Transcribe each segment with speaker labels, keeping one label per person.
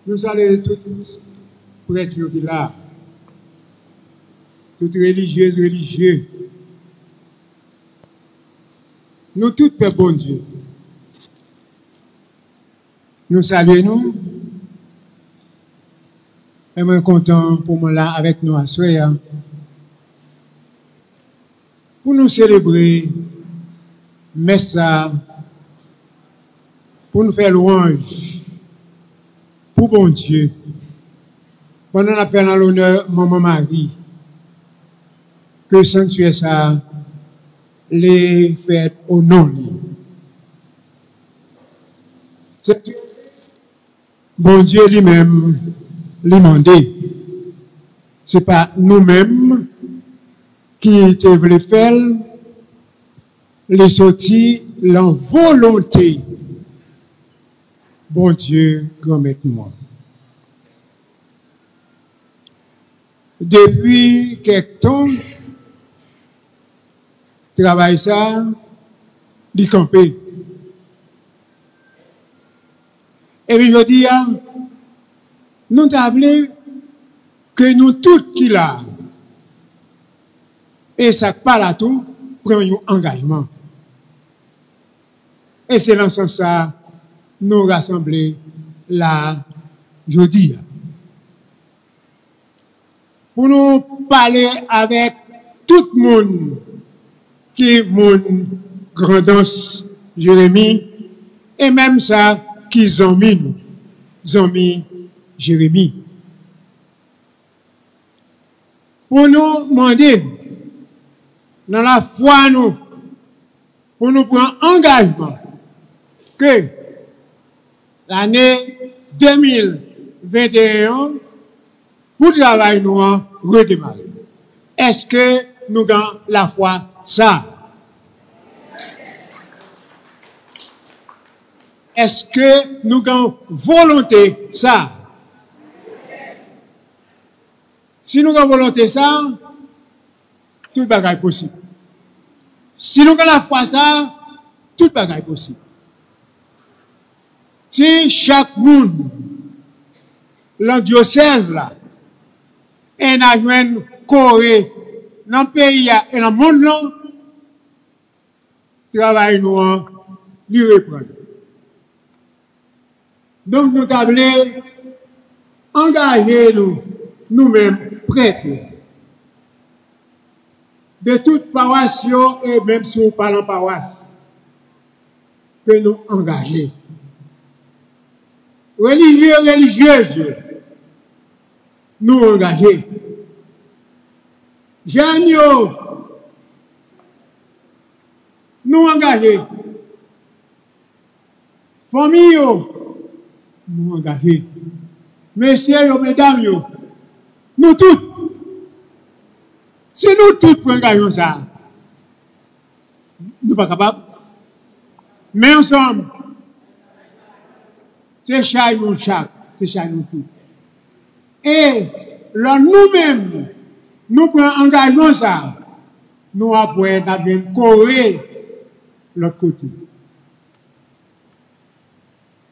Speaker 1: Nous saluons tous prêtres qui sont là, toutes religieuses, religieux. Nous tous, Père bon Dieu. Nous saluons nous. Et moi content pour moi là avec nous à soir. Pour nous célébrer, messa, pour nous faire louange, pour bon Dieu. Pendant l'appel en l'honneur, Maman Marie, que sanctuaire ça, les fêtes au nom. Bon Dieu lui-même, lui mandé. C'est pas nous-mêmes qui te voulons faire, les sorties, la volonté. Bon Dieu, grand-mère-moi. Depuis quelque temps, travail ça, d'y camper. Et puis je dis, nous t'avons que nous tous qui là, et ça parle à tout, prenons un engagement. Et c'est dans ce sens ça, nous rassembler là, jeudi. Pour nous parler avec tout le monde qui est mon grandance Jérémie, et même ça qui zami Jérémie. Pour nous demander, dans la foi nous, pour nous prendre engagement, que l'année 2021, pour travail nous redémarrer. Est-ce que nous avons la foi ça? Est-ce que nous avons volonté ça? Si nous avons volonté ça, tout bagage est possible. Si nous avons la foi ça, tout bagage est possible. Si chaque monde, le diocèse là, et n'a joué Corée, dans le pays et dans le monde là, travail nous lui reprendre. Donc nous devons engager nous-mêmes prêtres de toute paroisse et même si on parle en paroisse, que nous engager. Religieux, religieuses, nous engager. Jeunes, nous engager. Famille, nous engager. Messieurs, mesdames, nous tous. Si nous tous engageons ça, nous ne sommes pas capables. Mais ensemble, c'est chaque nous chaque, c'est chaque nous tout. Et là, nous-mêmes, nous prenons engagement ça, nous après, nous avons coré l'autre côté.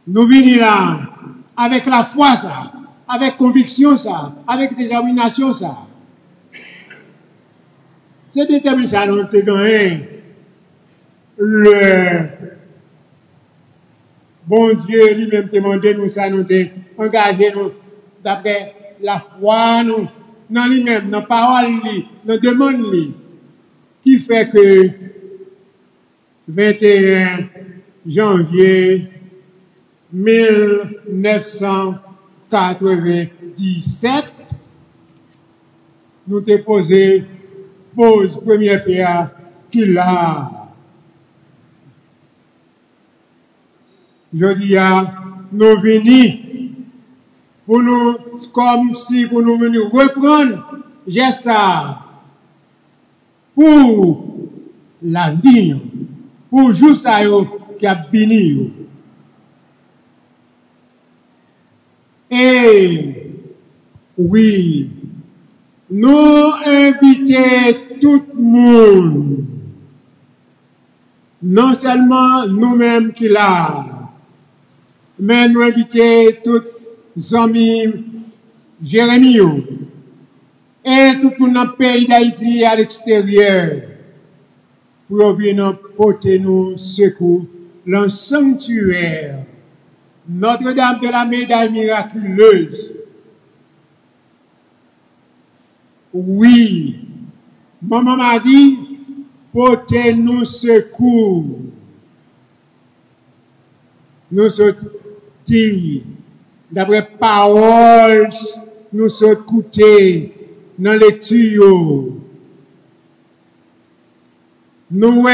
Speaker 1: Nous venons là, avec la foi ça, avec conviction ça, avec détermination ça. C'est détermination, nous avons gagné le bon Dieu lui-même demandé nous ça, nous avons engagé nous d'après la foi, nous, dans lui-même, dans la parole, dans la demande, qui fait que 21 janvier 1997, nous avons posé pose première pierre qui l'a. Je dis nous venons pour nous, comme si pour nous venir reprendre geste ça pour l'avenir, pour jour ça qui a béni. Et oui, nous invitons tout le monde, non seulement nous-mêmes qui là, mais nous invitons tous amis Jérémie et tout le monde dans le pays d'Haïti à l'extérieur pour venir porter nous secours dans le sanctuaire Notre-Dame de la Médaille miraculeuse. Oui, Maman Marie, portez nous secours. Nous sommes dit, d'après paroles, nous sommes écoutés dans les tuyaux. Nous,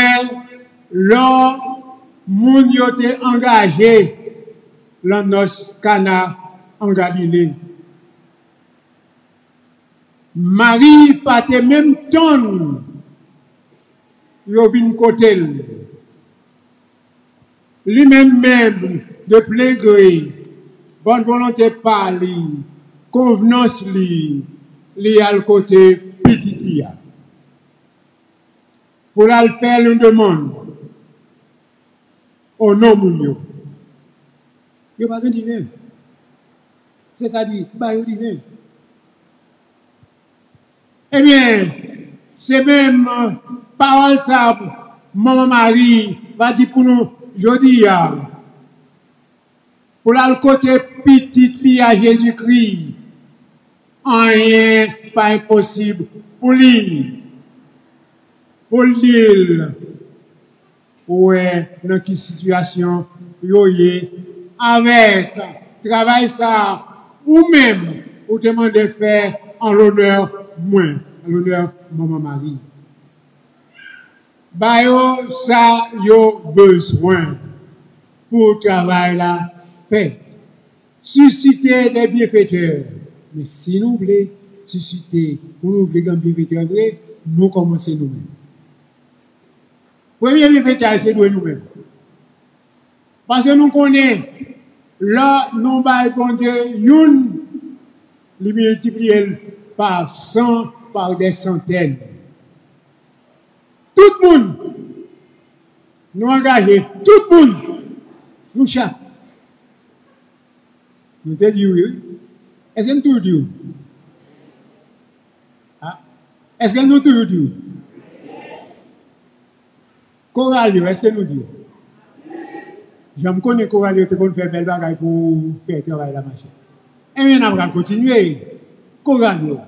Speaker 1: l'homme, moun yote engagé dans notre Cana en Galilée. Marie, pas de même temps, yo vin côté. Lui-même, de plein gré, bonne volonté par lui, convenance lui, à le côté petit. Pour la faire une demande, au nom de Dieu. Il n'y a pas de divin. C'est-à-dire, il n'y a pas de divin. Eh bien, c'est même parole ça, Maman Marie va dire pour nous, je dis, pour le côté petit à Jésus-Christ, rien pas impossible pour lui. Pour l'île, ouais, dans quelle situation, yoye, avec travail ça, ou même, ou demander faire en l'honneur moins, en l'honneur Maman Marie. Bayo, ça, yo besoin pour travail là, fait. Susciter des bienfaiteurs. Mais si nous voulons susciter, pour nous voulons des bienfaiteurs vrais, nous commençons nous-mêmes. Premier bienfaiteur, c'est nous-mêmes. Parce que nous connaissons, là, nous avons Dieu, une, les multiplier par 100, par des centaines. Tout le monde, nous engager, tout le monde, nous chaque. Nous te disons oui. Est-ce que nous tout disons? Est-ce que nous tout disons? Coralio, est-ce que nous disons? Je me connais Coralio qui peut faire belle bagaille pour faire travail la machine. Et bien, on va continuer. Coralio,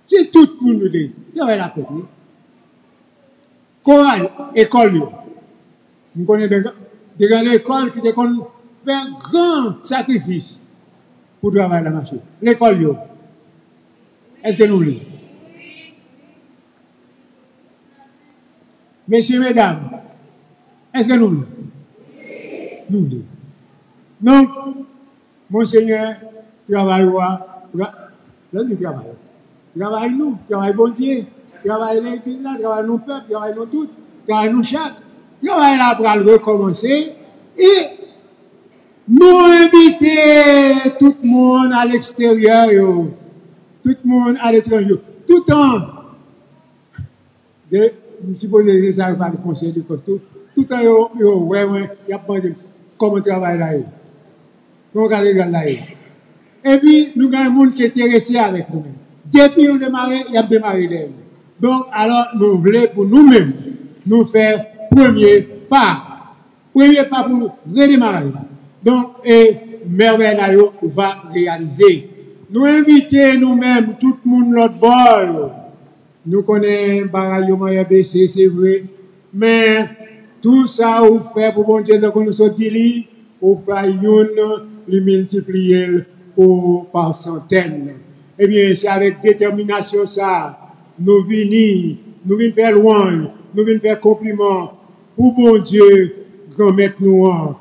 Speaker 1: si tout le monde nous dit, travail la fête. Coralio, école. Nous connaissons des grandes écoles qui font un grand sacrifice pour travailler la machine. L'école, est-ce que nous voulons? Messieurs, mesdames, est-ce que nous voulons? Nous voulons. Donc, Monseigneur, travaille nous, travaille bon Dieu, travaille l'église, travaille nos peuples, travaille nous tous, travaille nous chaque, travaille là pour le recommencer et nous inviter tout le monde à l'extérieur, tout le monde à l'étranger, tout le temps. Je suppose que ça va le conseil de costaud. Tout le temps, ouais, il y a pas de comment travailler là. Donc, là. Et puis, nous avons un monde qui est intéressé avec nous-mêmes. Depuis nous démarrer, il y a démarré d'elle. Donc, alors, nous voulons pour nous-mêmes, nous faire premier pas. Premier pas pour redémarrer. Donc, et merveille va réaliser. Nous inviter nous-mêmes, tout le monde, l'autre bord. Nous connaissons Barayo BC, c'est vrai. Mais tout ça, on fait pour bon Dieu, donc nous sommes dit, on fait le multiplier par centaines. Eh bien, c'est avec détermination ça, nous venons faire loin, nous venons faire compliment pour bon Dieu, grand mettre nous en.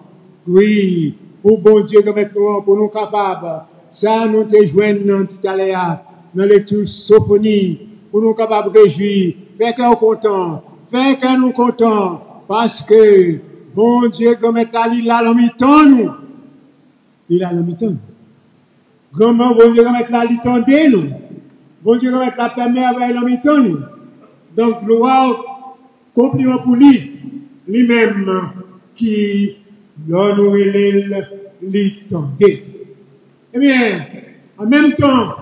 Speaker 1: Oui, pour bon Dieu, grand mettre nous en, pour nous capables. Ça, nous te joignons tout à l'heure, dans les tous sophonie, pour nous capables de réjouir, faire que nous contents, faire que nous contents, parce que bon Dieu, grand mettre il a l'ami-temps nous. Il a l'ami-temps. Grand-mère, bon Dieu, grand mettre la l'itendé nous. Bon Dieu, grand mettre la permet avec l'ami-temps nous. Donc, gloire, compliment pour lui-même, qui nous l'itendé. Eh bien, en même temps,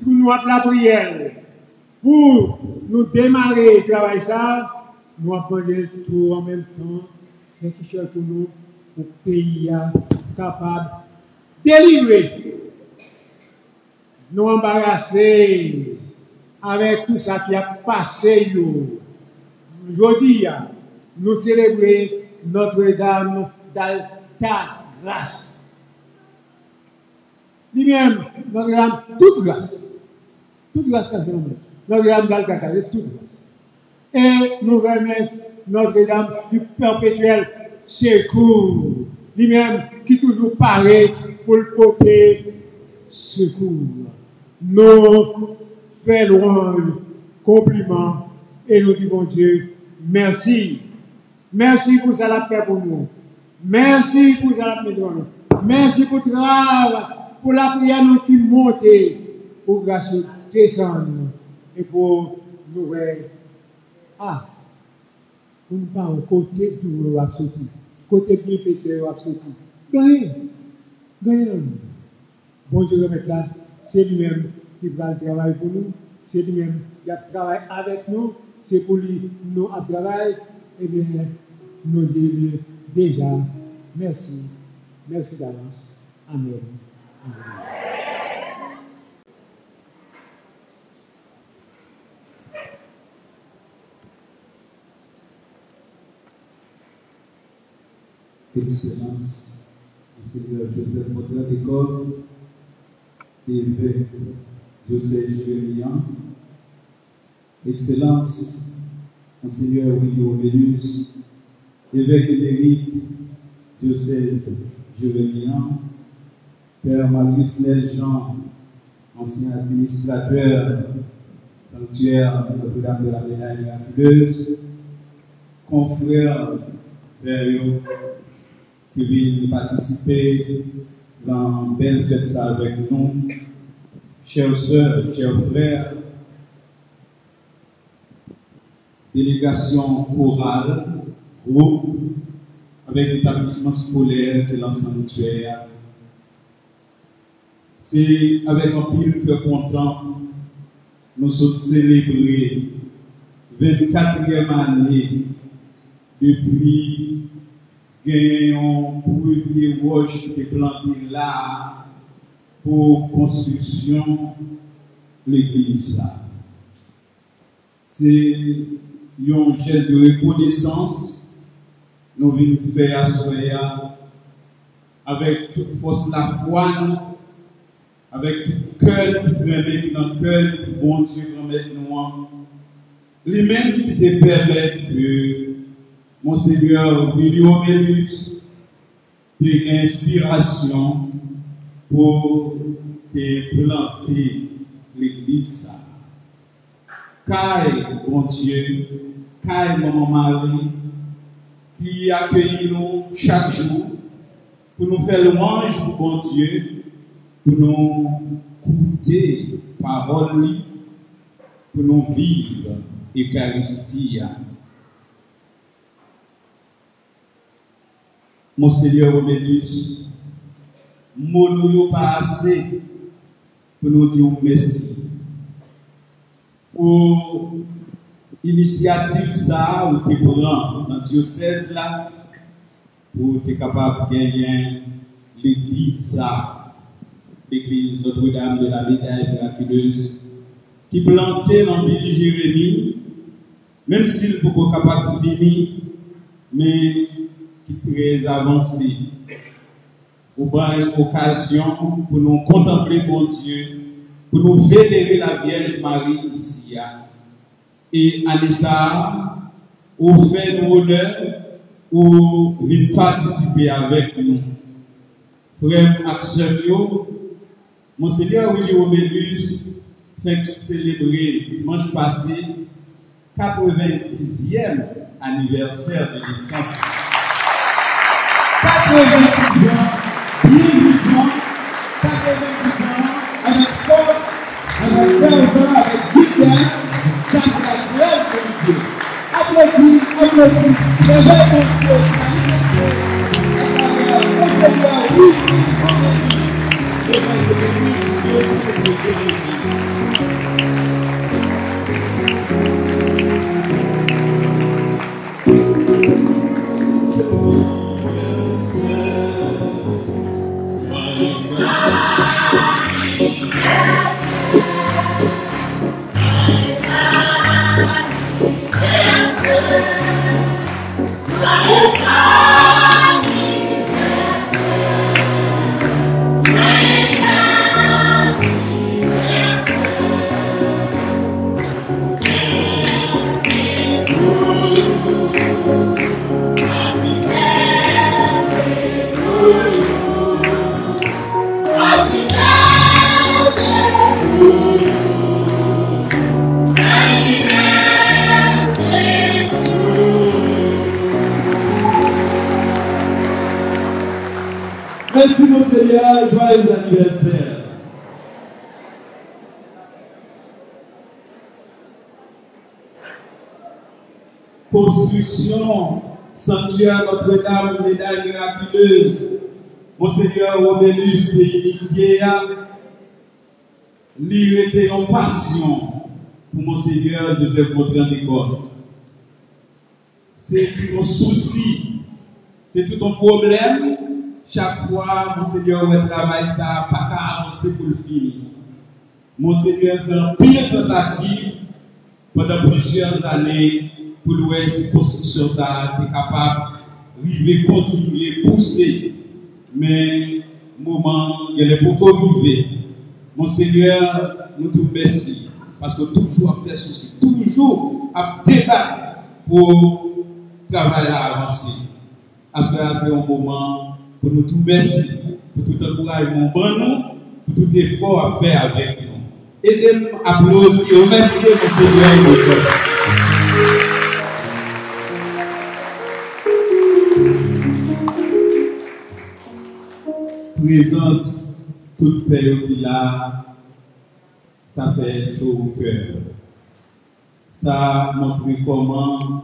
Speaker 1: nous avons la prière pour nous démarrer le travail ça, nous avons tout en même temps, quelque chose pour nous, pour que le pays capable de délivrer, nous embarrasser avec tout ça qui a passé. Aujourd'hui, nous célébrons Notre-Dame d'Alta-Grâce. Lui-même, Notre-Dame, toute grâce personnelle. Notre-Dame d'Alta-Grâce, toute grâce. Et nous remercions Notre-Dame du perpétuel secours. Lui-même qui toujours paraît pour le côté secours. Nous faisons louange, compliments et nous disons Dieu, merci. Merci pour ça la paix pour nous. Merci pour ça la paix pour nous. Merci pour le travail, pour la prière nous qui monte, pour grâce descendre et pour nous pour nous parler côté tout le absolu, côté bien pété le absolu. Gagnez. Bon Dieu, remettre là, c'est lui-même qui va travailler pour nous, c'est lui-même qui a travaillé avec nous, c'est pour lui nous à travailler. Eh bien, nous disons déjà merci. Merci d'avance. Amen.
Speaker 2: Excellence, Monseigneur Joseph Motra de Cause, évêque diocèse Jérémien. Excellence, Monseigneur William Vénus, évêque émérite diocèse Jérémien. Père Marius Neljean, ancien administrateur sanctuaire Notre-Dame de la Médaille miraculeuse. Confrère Père qui viennent participer dans une belle fête ça avec nous. Chères sœurs, chers frères, délégation chorale, groupe, avec l'établissement scolaire que l'ensemble sanctuaire. C'est avec un pile cœur content, nous sommes célébrés 24e année depuis un premier roche qui est planté là pour construction de l'église. C'est un geste de reconnaissance nous venons faire à Soya avec toute force la foi, avec tout cœur, tout remettre dans le cœur, bon Dieu, remettre nous. Lui-même qui te permet que Monseigneur William Vénus ait une inspiration pour te planter l'église. Car, bon Dieu, car Maman Marie, qui accueille nous chaque jour pour nous faire louange pour bon Dieu, pour nous écouter parole, pour nous vivre l'Eucharistie. Monseigneur Vénus, nous n'avons pas assez pour nous dire merci. Pour l'initiative ça, ou te prend dans le diocèse là, pour être capable de gagner l'église ça, l'église Notre-Dame de la Médaille miraculeuse, qui plantait dans la ville de Jérémie, même s'il n'est pas capable de finir, mais qui est très avancé. Pour prendre une occasion pour nous contempler mon Dieu, pour nous vénérer la Vierge Marie ici. Et Anissa, au fait de honneur, ou venir participer avec nous. Frère Axel, Monseigneur William Vénus fait célébrer dimanche passé 90e anniversaire de naissance. 90 ans, bien vivant, 90 ans, avec force, avec ferveur, avec vigueur, grâce à la grâce de Dieu. Applaudis, applaudis, levez mon Dieu, Monseigneur, oui, Merci mon Seigneur, joyeux anniversaire. Construction, sanctuaire Notre-Dame, médaille miraculeuse. Mon Seigneur Robélus est initié à l'irrité en passion pour mon Seigneur Joseph Vautrin d'Écosse. C'est tout un souci, c'est tout un problème. Chaque fois, mon Seigneur, on travaille ça, pas qu'à avancer pour le finir. Mon Seigneur fait un pire tentative pendant plusieurs années pour voir si la construction ça est capable de continuer, pousser. Mais, moment, il y a beaucoup arrivé. Mon Seigneur, nous te remercions. Parce que toujours à faire souci, toujours à débattre pour travailler à avancer. Parce que c'est un moment pour nous tout merci, pour tout encouragement pour nous, pour tout effort à faire avec nous. Aidez-nous à applaudir, remercier mon Seigneur et nos frères. Présence, toute période qu'il a, ça fait chaud au cœur. Ça montre comment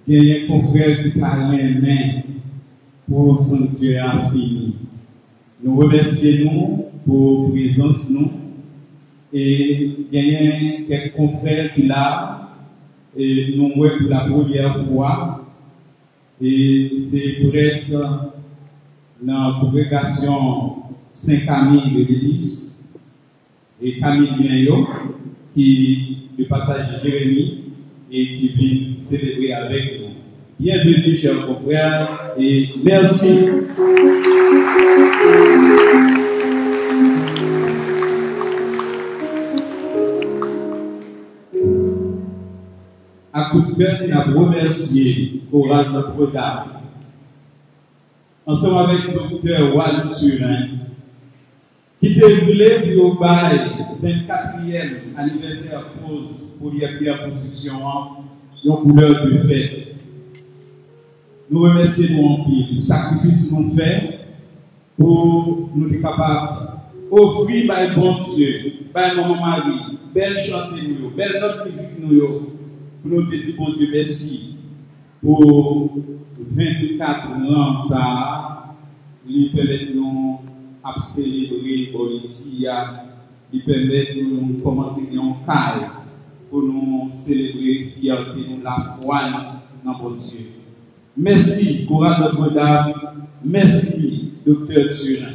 Speaker 2: il y a un confrère qui a les mains pour sanctuaire fini. Nous remercions pour la présence nous et il y a quelques confrères qui là et nous voyons pour la première fois et c'est prêtre dans la congrégation Saint-Camille de l'Église et Camille Bienyo qui le passage de Jérémie et qui vient célébrer avec nous. Bienvenue, chers confrères, et merci. À coup de cœur, nous avons remercié Chorale Notre-Dame. Ensemble avec le docteur Wal Turin, qui était voulu pour le 24e anniversaire pose pour l'IAPR Construction en couleur de fête. Nous remercions en pile pour le sacrifice que nous faisons pour nous être capables d'offrir par le bon Dieu, par maman Marie, belle chanter nous, belle notre musique nous, pour nous dire bon Dieu merci pour 24 ans ça, lui permettre de nous à célébrer ici, lui permettre de nous commencer en caille pour nous célébrer fierté, nous la foi dans bon Dieu. Merci, Chorale Notre-Dame. Merci, docteur Turin.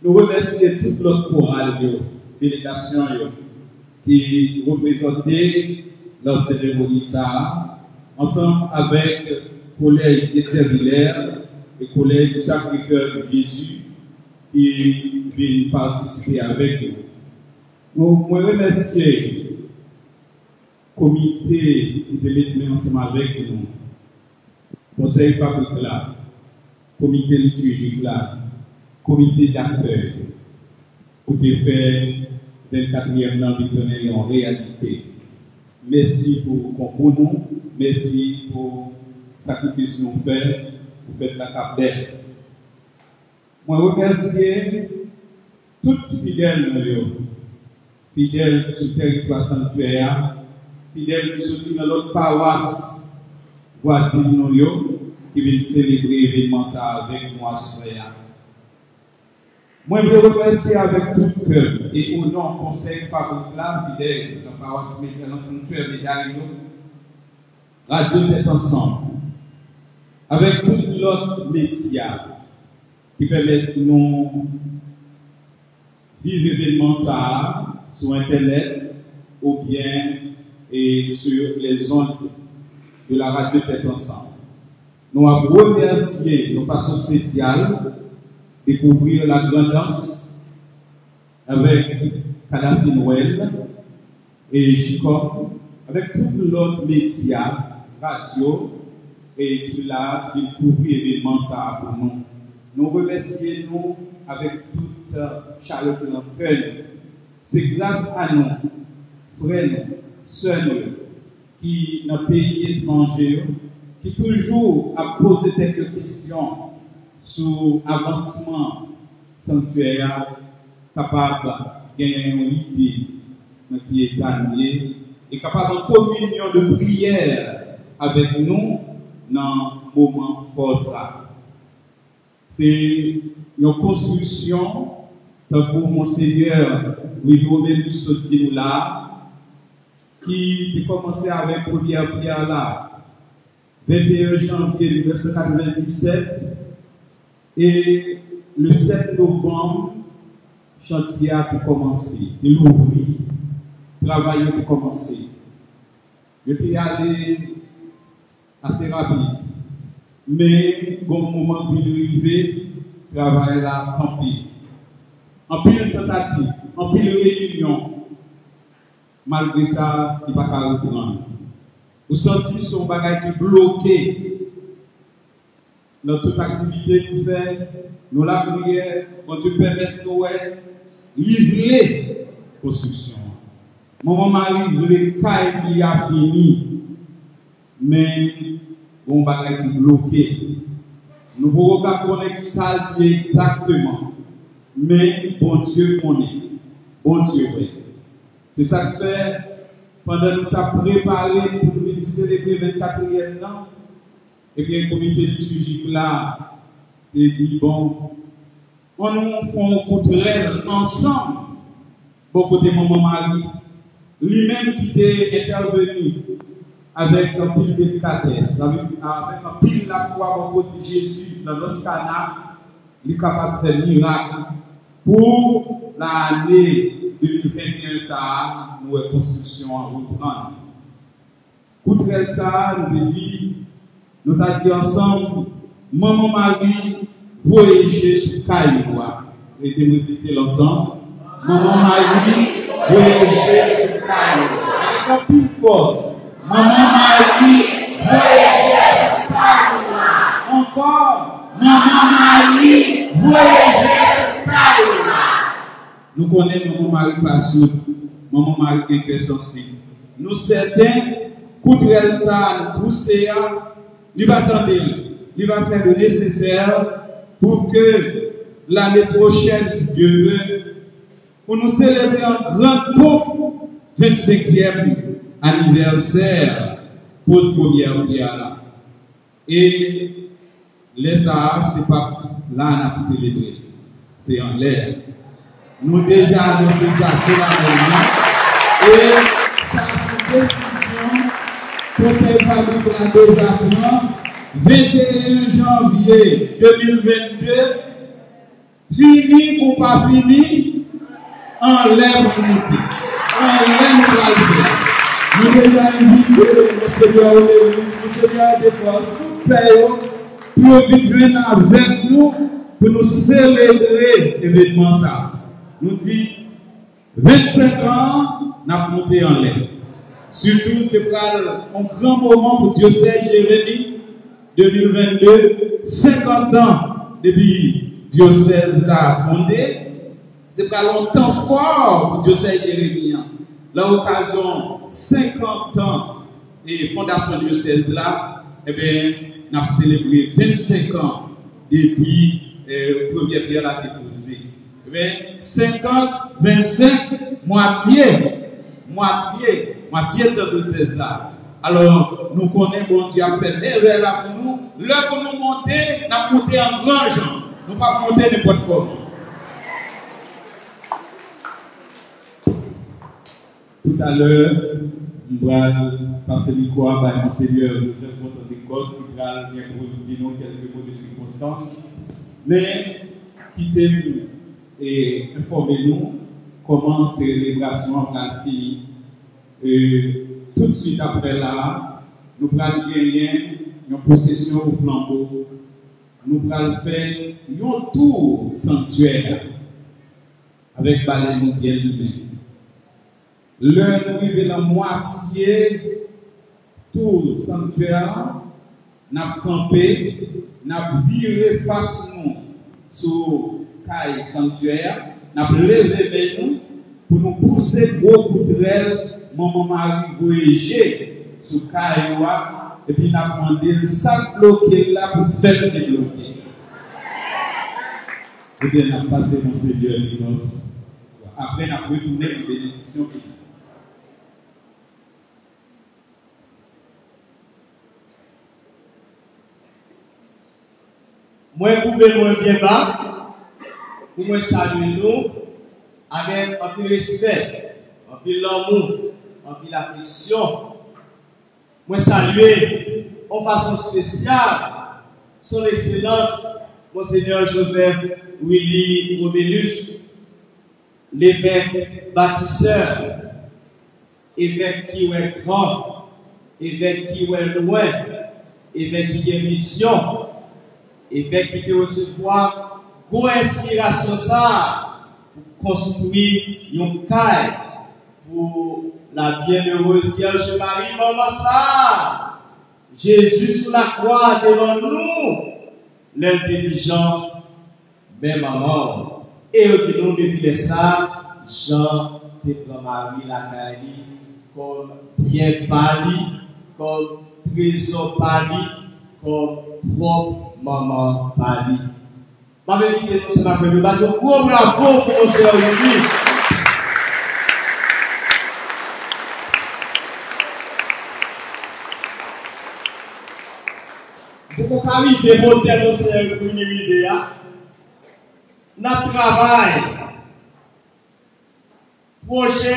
Speaker 2: Nous remercions toute notre chorale, délégation qui représentait la cérémonie ça, ensemble avec collègues Étienne Villers et collègues du Sacré-Cœur de Jésus qui viennent participer avec nous. Nous remercions le comité qui était mis ensemble avec nous. Conseil fabrique là, comité liturgique là, comité d'accueil, pour te faire 24e an victoire en réalité. Merci pour nous, merci pour le sacrifice que nous faisons, pour faire la capelle. Je remercie toutes fidèles, fidèles sur le territoire sanctuaire, fidèles qui sont dans l'autre paroisse. Voici nous qui viennent célébrer l'événement avec moi ce soir. Moi, je veux remercier avec tout cœur et au nom du conseil Fabrique là, fidèle, la paroisse médiane sanctuaire médaille, Radio Tête Ensemble, avec tout l'autre média qui permettent de nous vivre l'événement ça sur Internet ou bien et sur les ondes de la Radio Tête Ensemble. Nous avons remercié de façon spéciale découvrir la grandance avec Kadhafi Noël et Chicom, avec tout l'autre média, radio, et qui l'a découvert l'événement ça pour nous. Nous remercions nous avec toute chaleur de notre cœur. C'est grâce à nous, frères, sœurs, qui dans le pays étranger, qui toujours a posé quelques questions sur l'avancement sanctuaire, capable de gagner une idée qui est alliée et capable de communion de prière avec nous dans le moment force là. C'est une construction pour Monseigneur Louis-Robert Sotti là qui a commencé avec la première prière là. 21 janvier 1997 et le 7 novembre, le chantier a commencé, il ouvert, le travail a commencé. Je suis allé assez rapide, mais au moment où il est arrivé, le travail a campé. En pile tentative, en pile réunion, malgré ça, il n'y a pas qu'à reprendre. Vous sentez son bagage qui est bloqué dans toute activité que vous faites. Nous la prière, quand tu permets de nous livrer la construction. Mon mari voulait qu'il a fini, mais mon bagage qui est bloqué. Nous ne pouvons pas connaître qui ça lié exactement, mais bon Dieu connaît. Bon Dieu, oui. C'est ça que fait. Pendant que nous avons préparé pour nous célébrer le 24e an, et bien le comité liturgique là, il dit bon, on nous fait un coup de rêve ensemble, bon côté maman Marie, lui-même qui était intervenu avec un pile délicatesse, avec un pile la foi bon côté Jésus, dans notre canal, il est capable de faire miracle pour l'année 2021, ça, nous avons construction en reprendre. Coutrel ça, nous dit, nous avons dit ensemble, maman Marie, voyagez sous Caïloua. Et de répéter l'ensemble. Maman Marie, voyagez sous Caïloua. Avec un peu de force. Maman Marie, voyagez sous Caïloua. Encore. Maman Marie, voyagez sous Caïloua. Nous connaissons Maman Marie Passoud, Maman Marie qui est sensible. Nous certains, coutrel ça, nous pousser, il va attendre, il va faire le nécessaire pour que l'année prochaine, si Dieu veut, pour nous célébrer un grand tour 25e anniversaire pour première prière là. Et les ça, c'est pas là qu'on a célébré, c'est en l'air. Nous déjà annoncé ça sur la réunion et ça c'est décision conseil Fabrique a déjà pris 21 janvier 2022 fini ou pas fini en l'air monté en l'air nous nous déjà invité le Seigneur le Seigneur des forces pour venir avec nous pour nous célébrer l'événement ça. Nous dit 25 ans, nous avons monté en l'air. Surtout, c'est un grand moment pour Diocèse Jérémie 2022, 50 ans depuis Diocèse l'a fondé. C'est pas longtemps fort pour Diocèse Jérémie. L'occasion 50 ans et fondation Diocèse là, eh bien, nous avons célébré 25 ans depuis la première prière à déposer. 50, 25, moitié de César. Alors, nous connaissons, bon Dieu a fait des là pour nous. Là, pour nous monter, nous avons monté en grand genre. Nous ne pouvons pas monter n'importe comment. Tout à l'heure, on va passer le micro à Monseigneur Joseph Montant-Écosse qui va bien pour nous dire quelques mots de circonstances. Mais quittez-nous et informez-nous comment ces célébrations va finir. Tout de suite après là, nous allons gagner une possession au flambeau. Nous allons faire un tour sanctuaire avec balai bien humain. L'heure nous arrive la moitié tour sanctuaire, nous avons campé, nous avons viré face nous sur caille sanctuaire, nous avons levé nous pour nous pousser gros poutrelles, maman Marie voyager sur caille et puis nous avons demandé le sac bloqué là pour faire débloquer. Et bien, nous avons passé mon Seigneur Minos. Après, nous avons retourné pour bénédiction.
Speaker 3: Moi, moi bien bas, pour moi saluer nous avec un peu de respect, un peu l'amour, un peu l'affection. Moi saluer en façon spéciale son Excellence, Monseigneur Joseph Willy Romélus, l'évêque bâtisseur, évêque qui est grand, évêque qui est loin, évêque qui est mission. Et bien qui peut recevoir une inspiration ça pour construire une caille pour la bienheureuse Vierge Marie, maman ça. Jésus sur la croix devant nous, l'intelligent, ben maman. Et on dit nous depuis ça, Jean te prend Marie la caille comme bien pali, comme trésor pali, comme propre. Maman Pali. Ma vérité, c'est ma première bâton. Gros bravo pour mon Seigneur Jésus. Pour qu'on arrive à voter mon Seigneur pour une idée, notre travail, projet,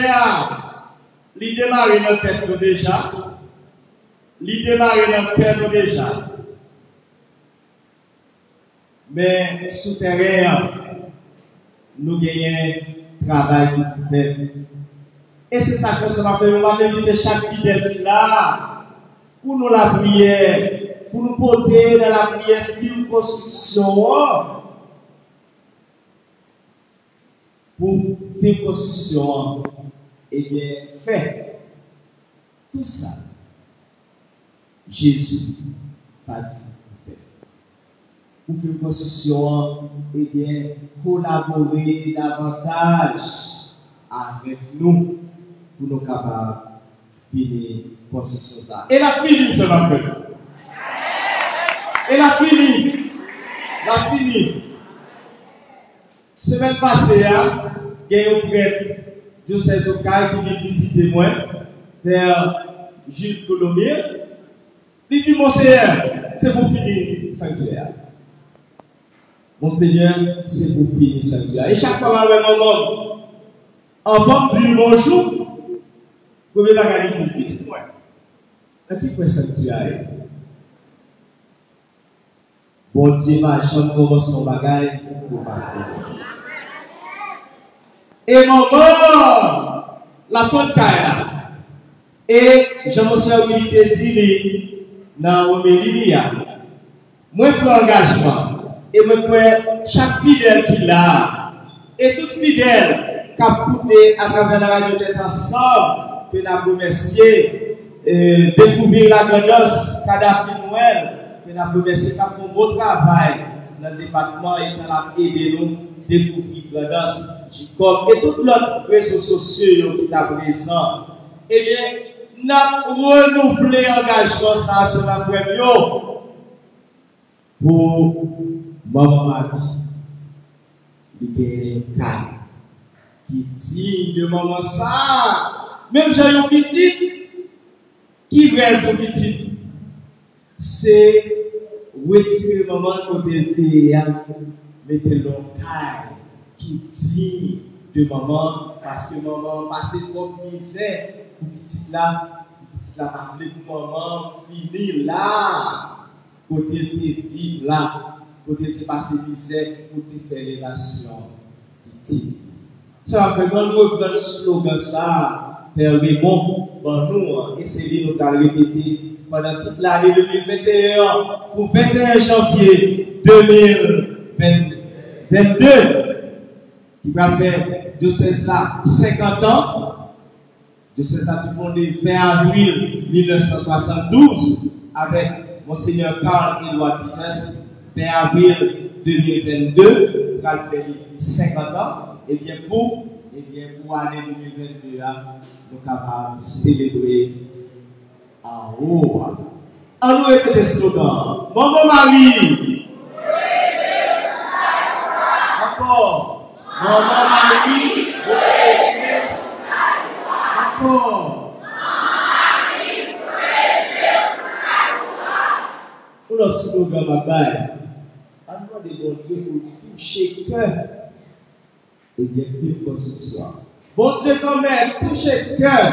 Speaker 3: il démarre dans le tête déjà. Il démarre dans le cœur déjà. Mais souterrain, nous gagnons travail qui nous fait. Et c'est ça que ça va faire. On va inviter chaque fidèle qui là pour nous la prière, pour nous porter dans la prière film construction. Pour film construction, eh bien, fait tout ça. Jésus a dit. Pour faire une construction, et bien, collaborer davantage avec nous pour nous capables de finir la construction. Ça. Et la fini, ça va faire. Et la fini. La fini. Semaine passée, il y a un prêtre diocèse local qui vient visiter moi, Père Gilles Colomier. Il dit, Monseigneur, c'est pour finir le sanctuaire. Monseigneur, c'est pour finir le sanctuaire. Et chaque fois, un moment, avant de dire bonjour, vous pouvez la dire, dites-moi, à qui peut le sanctuaire? Bon Dieu, ma chambre commence son bagage pour ma et maman, la tonne là. Et Jean-Monsieur Willy dit, dans l'homélie, moi, pour l'engagement. Et moi, chaque fidèle qui l'a, et toute fidèle qui a écouté à travers la radio d'être ensemble, que nous avons remercié, découvrir la grandeur Kadhafi Noël, que nous avons remercié, qui a fait un beau travail dans le département et qui a aidé nous à découvrir la grandeur, et tous les réseaux sociaux qui sont présents. Eh bien, nous avons renouvelé l'engagement, ça, sur la première pour Maman Marie, qui dit de maman ça, même j'ai un petit qui rêve un petit, c'est retirer maman au côté, mettre l'oreille qui dit de maman, parce que maman passe trop de misère pour petite là pas pour maman finir là, côté de vivre là, côté de passer misère, pour te faire relation petite. Ça fait bon nous grand slogan ça, Père Raymond, bon nous essayons de le répéter pendant toute l'année 2021 pour 21 janvier 2022 qui va faire diocèse là 50 ans. Diocèse a été fondé 20 avril 1972 avec Monseigneur Carl-Édouard Peters, 20 avril 2022, qui a fait 50 ans. Et bien pour l'année 2022, nous sommes capables de célébrer en haut. On nous répète le slogan. Maman Marie. Encore. Maman Marie. Encore. Pour notre slogan, ma baille. On demande de bon Dieu pour toucher cœur. Et bien, film construction. Bon Dieu, quand même, toucher cœur.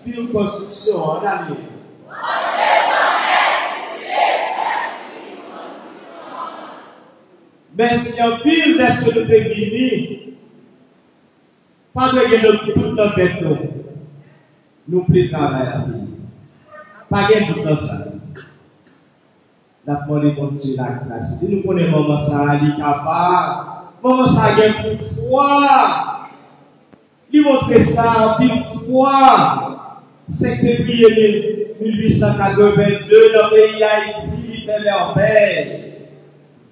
Speaker 3: Film construction. En année. Mais si en pile de ce que nous devons vivre, pas de gagner tout notre tête, nous plus travail à vivre. Pas gagner tout dans ça. La demandé mon Dieu la grâce. Si nous connaissons maman ça, il est capable. Maman ça gagne pour foi. Il montre ça pour foi. 5 février 1882, dans le pays d'Haïti, il fait merveille.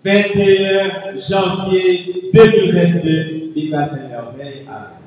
Speaker 3: 21 janvier 2022, il va faire merveille. Amen.